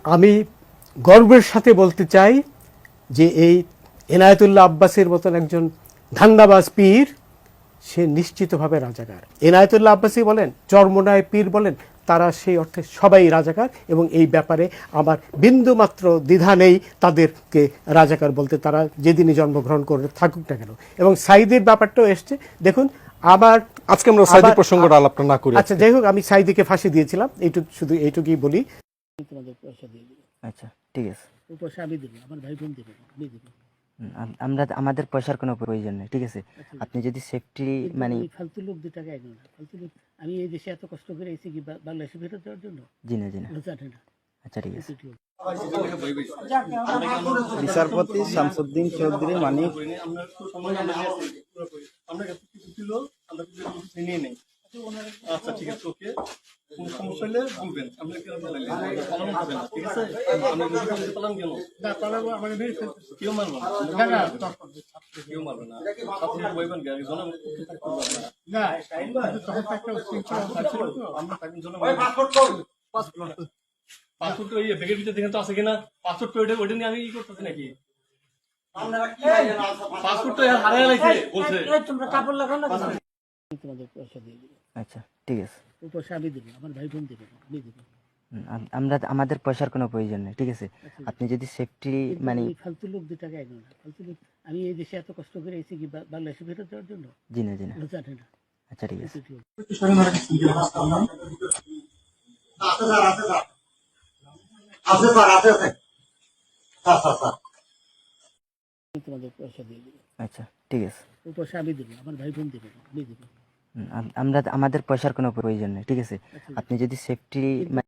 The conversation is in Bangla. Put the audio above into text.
আমি গর্বের সাথে বলতে চাই যে এই এনায়েতুল্লাহ আব্বাসের মতন একজন ধান্দাবাজ পীর সে নিশ্চিতভাবে রাজাকার। এনায়েতুল্লাহ আব্বাসী বলেন, চরমোনায় পীর বলেন, তারা সেই অর্থে সবাই রাজাকার এবং এই ব্যাপারে আমার বিন্দুমাত্র দ্বিধা নেই তাদেরকে রাজাকার বলতে, তারা যেদিনই জন্মগ্রহণ করে থাকুক না কেন। এবং সাইদির ব্যাপারটাও এসছে, দেখুন আবার আজকে আমরা সাইদি প্রসঙ্গটা আলাপ না করি। আচ্ছা যাই হোক, আমি সাইদিকে ফাঁসি দিয়েছিলাম, শুধু এইটুকুই বলি। তোমাদের পয়সা দিয়ে দেবো। আচ্ছা ঠিক আছে, ওই পয়সা আমি দেবো, আমার ভাই বোন দেবে, আমি দেবো। আমরা আমাদের পয়সার কোনো প্রয়োজন নেই, ঠিক আছে? আপনি যদি সেফটি মানে ফালতু লোক 2 টাকা এগো না, ফালতু লোক। আমি এই দেশে এত কষ্ট করে এসেছি কি বাংলাদেশে ফেরত দেওয়ার জন্য? জি না জানে না। আচ্ছা ঠিক আছে। বিচারপতি শামসুদ্দিন চৌধুরী মানিক আচ্ছা ঠিক আছে, ওকে। কোন সমস্যা হলে বলবেন, আমরা কেন পালাইলেন? পালানো হবে না, ঠিক আছে? আমরা যদি পালান কেন? না পালাবো, আমাকে মেরে ফেলতে কেউ মারবে না। না না, কেউ মারবে না। আপনি বলবেন কি আগে জনগণ থাকতে পারবে না। না, তখন একটা শৃঙ্খলা থাকছিল তো, আমরা তাকে জনগণ পাসপোর্ট ওই ব্যাগের ভিতরে দেখেন তো আছে কিনা? পাসপোর্ট ওইটা নিয়ে আমি ই করতেছি নাকি? পাসপোর্ট তো হারিয়ে গেছে বলছে। তোমরা কাপড় লাগাও না, তোমাদের পয়সা দিয়ে দেবো। আচ্ছা ঠিক আছে, ওই পয়সা আমি দেবো, আমার ভাই বোন দেবে, আমি দেবো। আমরা আমাদের পয়সার কোনো প্রয়োজন নেই, ঠিক আছে? আপনি যদি সেফটি মানে ফালতু লোক 2 টাকা এগো না, ফালতু লোক। আমি এই দেশে এত কষ্ট করে এসেছি কি বাংলাদেশে ফেরত দেওয়ার জন্য? জি না জানে না। আচ্ছা ঠিক আছে। তোমাদের পয়সা দিয়ে দেবো। আচ্ছা ঠিক আছে, ওই পয়সা আমি দেবো, আমার ভাই বোন দেবে, আমি দেবো। আমরা আমাদের পয়সার কোনো প্রয়োজন নেই, ঠিক আছে? আপনি যদি সেফটি